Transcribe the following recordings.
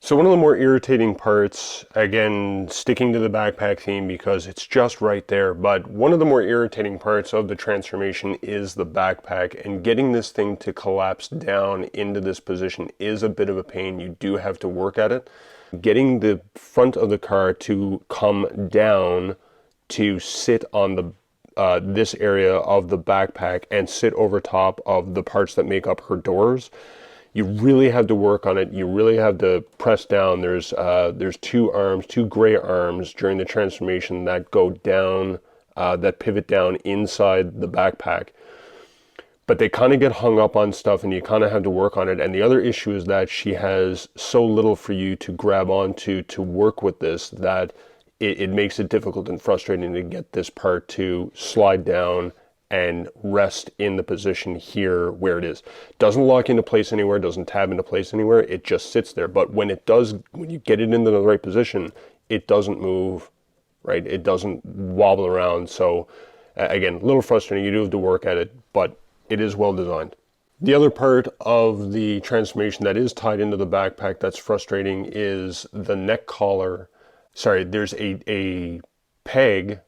So one of the more irritating parts, again, sticking to the backpack theme because it's just right there, but one of the more irritating parts of the transformation is the backpack, and getting this thing to collapse down into this position is a bit of a pain. You do have to work at it. Getting the front of the car to come down to sit on the this area of the backpack and sit over top of the parts that make up her doors, you really have to work on it. You really have to press down. There's two arms, two gray arms during the transformation that go down, that pivot down inside the backpack. But they kind of get hung up on stuff and you kind of have to work on it. And the other issue is that she has so little for you to grab onto to work with this that it makes it difficult and frustrating to get this part to slide down and rest in the position here where it is. Doesn't lock into place anywhere, doesn't tab into place anywhere, it just sits there. But when it does, when you get it into the right position, it doesn't move, right? It doesn't wobble around. So again, a little frustrating. You do have to work at it, but it is well designed. The other part of the transformation that is tied into the backpack that's frustrating is the neck collar. Sorry, there's a peg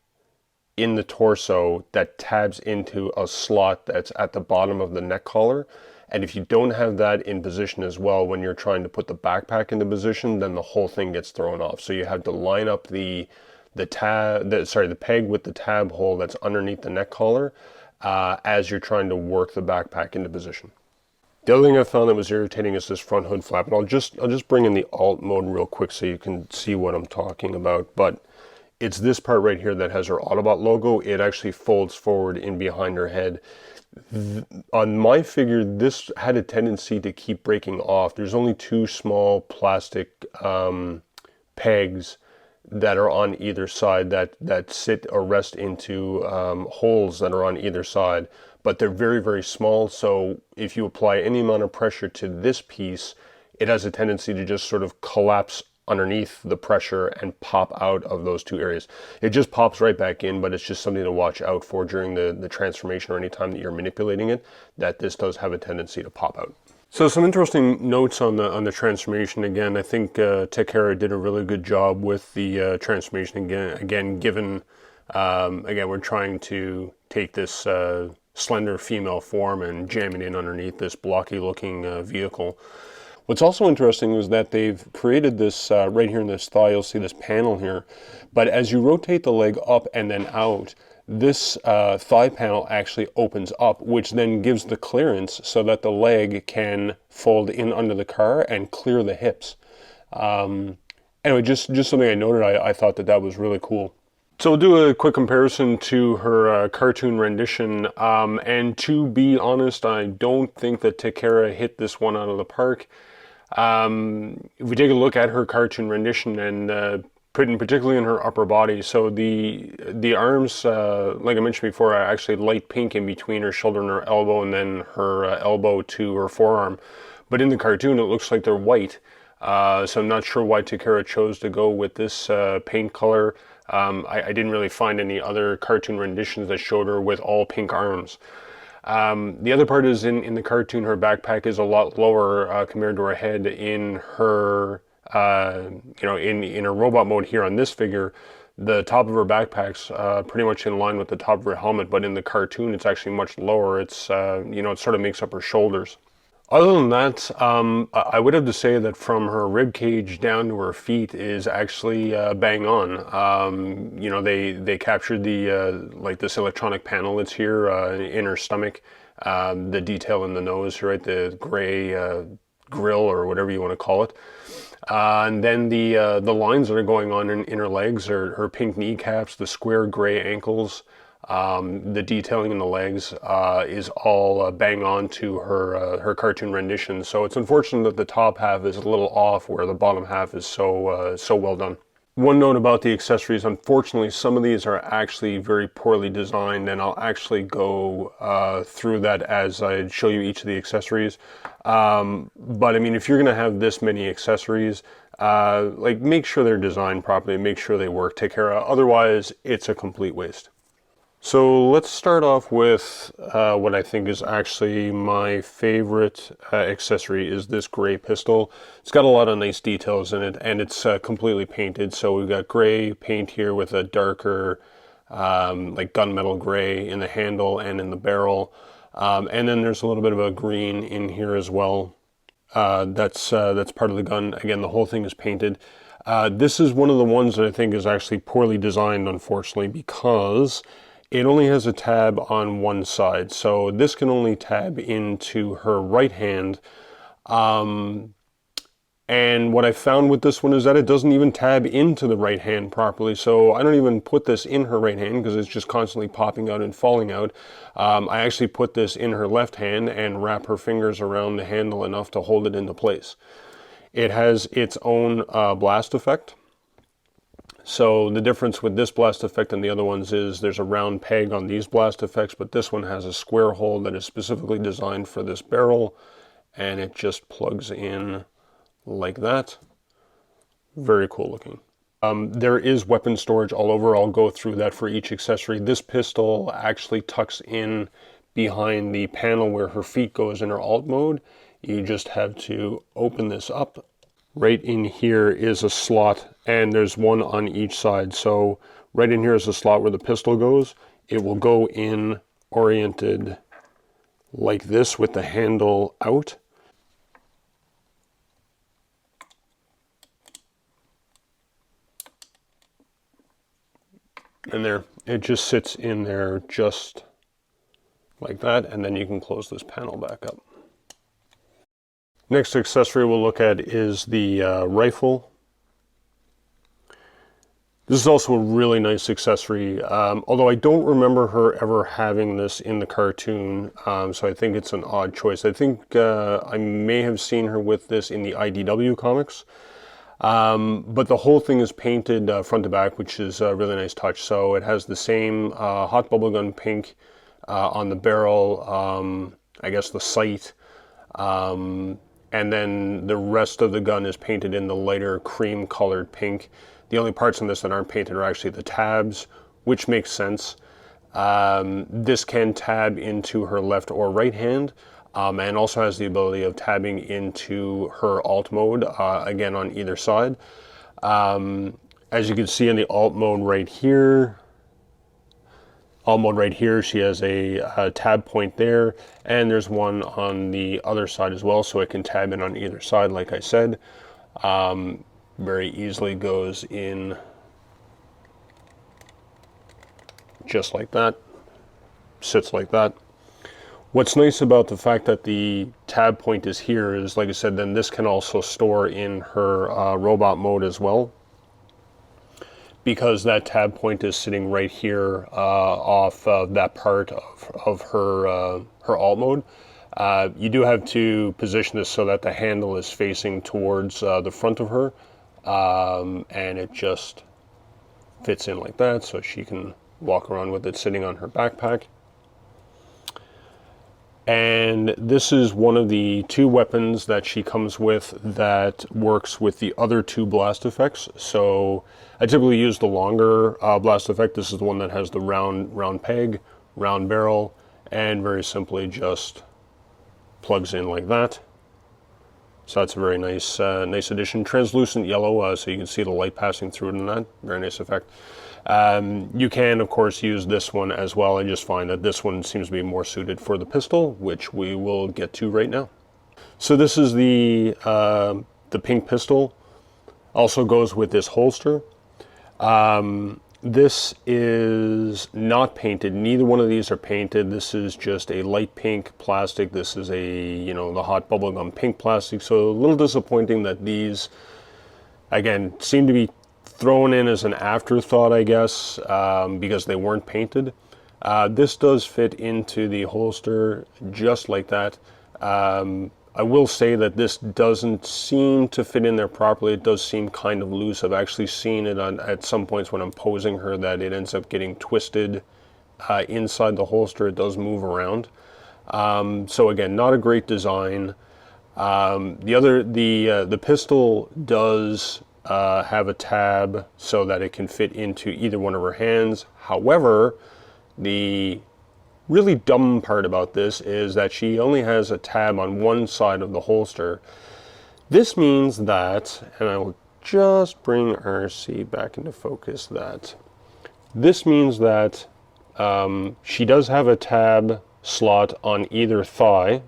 in the torso that tabs into a slot that's at the bottom of the neck collar. And if you don't have that in position as well, when you're trying to put the backpack into position, then the whole thing gets thrown off. So you have to line up the peg with the tab hole that's underneath the neck collar as you're trying to work the backpack into position. The other thing I found that was irritating is this front hood flap. And I'll just bring in the alt mode real quick so you can see what I'm talking about. But it's this part right here that has her Autobot logo. It actually folds forward in behind her head. On my figure, this had a tendency to keep breaking off. There's only two small plastic pegs that are on either side that sit or rest into holes that are on either side. But they're very, very small. So if you apply any amount of pressure to this piece, it has a tendency to just sort of collapse underneath the pressure and pop out of those two areas. It just pops right back in, but it's just something to watch out for during the transformation or any time that you're manipulating it, that this does have a tendency to pop out. So some interesting notes on the transformation. Again, I think Takara did a really good job with the transformation. Again, given again, we're trying to take this slender female form and jam it in underneath this blocky looking vehicle. What's also interesting is that they've created this, right here in this thigh, you'll see this panel here, but as you rotate the leg up and then out, this thigh panel actually opens up, which then gives the clearance so that the leg can fold in under the car and clear the hips. Anyway, just something I noted, I thought that was really cool. So we'll do a quick comparison to her cartoon rendition, and to be honest, I don't think that Takara hit this one out of the park. If we take a look at her cartoon rendition and particularly in her upper body, so the arms, like I mentioned before, are actually light pink in between her shoulder and her elbow, and then her elbow to her forearm. But in the cartoon, it looks like they're white. So I'm not sure why Takara chose to go with this paint color. I didn't really find any other cartoon renditions that showed her with all pink arms. The other part is in the cartoon, her backpack is a lot lower compared to her head. In her, in her robot mode here on this figure, the top of her backpack's pretty much in line with the top of her helmet, but in the cartoon, it's actually much lower. It's, it sort of makes up her shoulders. Other than that, I would have to say that from her rib cage down to her feet is actually bang on. They captured the like this electronic panel that's here in her stomach, the detail in the nose, right, the gray grill or whatever you want to call it, and then the lines that are going on in her legs, her pink kneecaps, the square gray ankles. The detailing in the legs is all bang on to her cartoon rendition. So it's unfortunate that the top half is a little off where the bottom half is so well done. One note about the accessories, unfortunately some of these are actually very poorly designed, and I'll actually go through that as I show you each of the accessories. But I mean, if you're going to have this many accessories, make sure they're designed properly, make sure they work, take care of, otherwise it's a complete waste. So let's start off with what I think is actually my favorite accessory is this gray pistol. It's got a lot of nice details in it, and it's completely painted. So we've got gray paint here with a darker like gunmetal gray in the handle and in the barrel. And then there's a little bit of a green in here as well. That's part of the gun. Again, the whole thing is painted. This is one of the ones that I think is actually poorly designed, unfortunately, because it only has a tab on one side. So this can only tab into her right hand. And what I found with this one is that it doesn't even tab into the right hand properly. So I don't even put this in her right hand because it's just constantly popping out and falling out. I actually put this in her left hand and wrap her fingers around the handle enough to hold it into place. It has its own blast effect. So the difference with this blast effect and the other ones is there's a round peg on these blast effects, but this one has a square hole that is specifically designed for this barrel, and it just plugs in like that. Very cool looking. There is weapon storage all over. I'll go through that for each accessory. This pistol actually tucks in behind the panel where her feet goes in her alt mode. You just have to open this up. Right in here is a slot, and there's one on each side. So right in here is a slot where the pistol goes. It will go in oriented like this with the handle out. And there, it just sits in there just like that, and then you can close this panel back up. Next accessory we'll look at is the rifle. This is also a really nice accessory, although I don't remember her ever having this in the cartoon, so I think it's an odd choice. I think I may have seen her with this in the IDW comics, but the whole thing is painted front to back, which is a really nice touch. So it has the same hot bubblegum pink on the barrel, I guess the sight, and then the rest of the gun is painted in the lighter cream colored pink. The only parts on this that aren't painted are actually the tabs, which makes sense. This can tab into her left or right hand, and also has the ability of tabbing into her alt mode, again on either side. As you can see in the alt mode right here, she has a tab point there, and there's one on the other side as well, so it can tab in on either side, like I said. Very easily goes in just like that, sits like that. What's nice about the fact that the tab point is here is, like I said, then this can also store in her robot mode as well, because that tab point is sitting right here off of that part of her her alt mode. You do have to position this so that the handle is facing towards the front of her, and it just fits in like that, so she can walk around with it sitting on her backpack. And this is one of the two weapons that she comes with that works with the other two blast effects. So I typically use the longer blast effect. This is the one that has the round peg, round barrel, and very simply just plugs in like that. So that's a very nice nice addition. Translucent yellow, so you can see the light passing through it in that. Very nice effect. You can, of course, use this one as well. I just find that this one seems to be more suited for the pistol, which we will get to right now. So this is the pink pistol. Also goes with this holster. This is not painted. Neither one of these are painted. This is just a light pink plastic. This is a, the hot bubblegum pink plastic. So a little disappointing that these, again, seem to be thrown in as an afterthought, I guess, because they weren't painted. This does fit into the holster just like that. I will say that this doesn't seem to fit in there properly. It does seem kind of loose. I've actually seen it at some points when I'm posing her that it ends up getting twisted inside the holster. It does move around. So again, not a great design. The pistol does have a tab so that it can fit into either one of her hands. However, The really dumb part about this is that she only has a tab on one side of the holster. This means that, and I will just bring Arcee back into focus, that this means that she does have a tab slot on either thigh,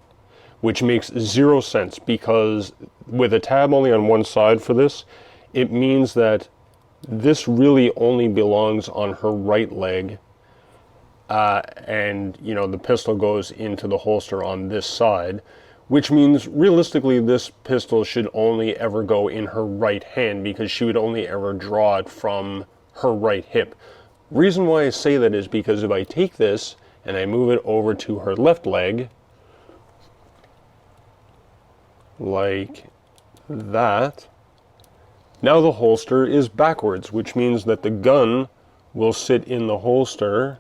which makes zero sense, because with a tab only on one side for this, it means that this really only belongs on her right leg, and you know, the pistol goes into the holster on this side, which means realistically this pistol should only ever go in her right hand, because she would only ever draw it from her right hip. Reason why I say that is because if I take this and I move it over to her left leg, like that, now the holster is backwards, which means that the gun will sit in the holster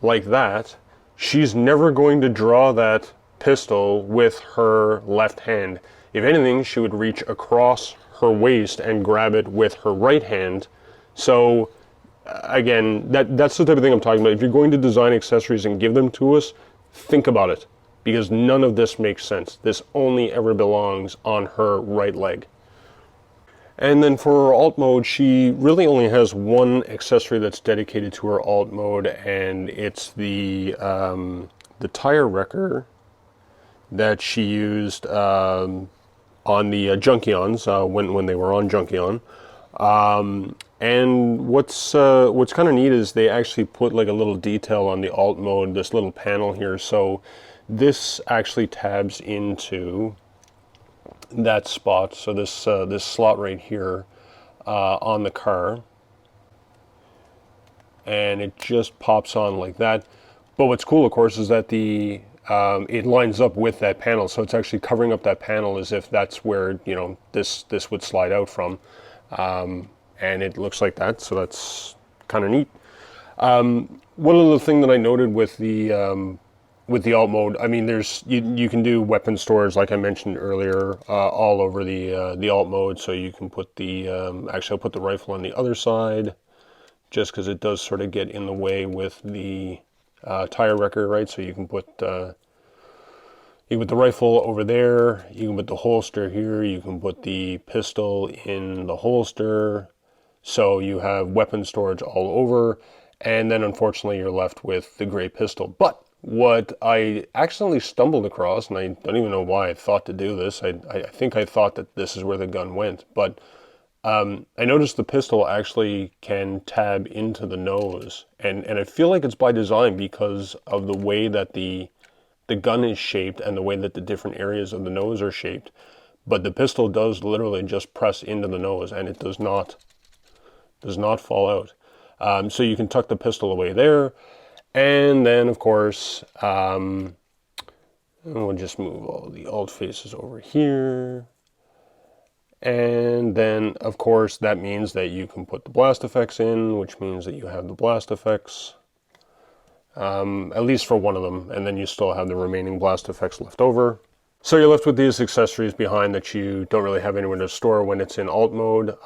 like that. She's never going to draw that pistol with her left hand. If anything, she would reach across her waist and grab it with her right hand. So again, that's the type of thing I'm talking about. If you're going to design accessories and give them to us, think about it, because none of this makes sense. This only ever belongs on her right leg. And then for her alt mode, she really only has one accessory that's dedicated to her alt mode, and it's the tire wrecker that she used on the Junkions when they were on Junkion. And what's kind of neat is they actually put like a little detail on the alt mode, this little panel here. So this actually tabs into that spot. So this slot right here on the car, and it just pops on like that. But what's cool, of course, is that the it lines up with that panel, so it's actually covering up that panel as if that's where, you know, this would slide out from, and it looks like that. So that's kind of neat. One other thing that I noted with the alt mode, I mean, there's you can do weapon storage, like I mentioned earlier, all over the alt mode. So you can put the actually I'll put the rifle on the other side, just because it does sort of get in the way with the tire wrecker, right? So you can put the rifle over there, you can put the holster here, you can put the pistol in the holster, so you have weapon storage all over. And then unfortunately you're left with the gray pistol. But what I accidentally stumbled across, and I don't even know why I thought to do this, I think I thought that this is where the gun went, but I noticed the pistol actually can tab into the nose, and I feel like it's by design because of the way that the gun is shaped and the way that the different areas of the nose are shaped. But the pistol does literally just press into the nose, and it does not fall out. So you can tuck the pistol away there, and then of course we'll just move all the alt faces over here. And then, of course, that means that you can put the blast effects in, which means that you have the blast effects, at least for one of them, and then you still have the remaining blast effects left over. So you're left with these accessories behind that you don't really have anywhere to store when it's in alt mode,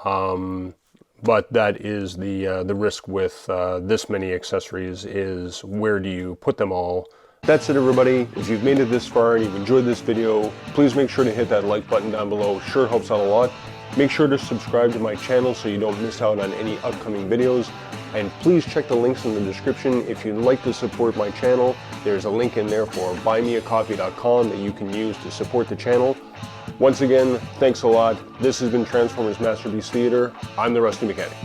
but that is the risk with this many accessories, is where do you put them all? That's it, everybody. If you've made it this far and you've enjoyed this video, please make sure to hit that like button down below. Sure helps out a lot. Make sure to subscribe to my channel so you don't miss out on any upcoming videos. And please check the links in the description if you'd like to support my channel. There's a link in there for buymeacoffee.com that you can use to support the channel. Once again, thanks a lot. This has been Transformers Masterpiece Theater. I'm the Rusty Mechanic.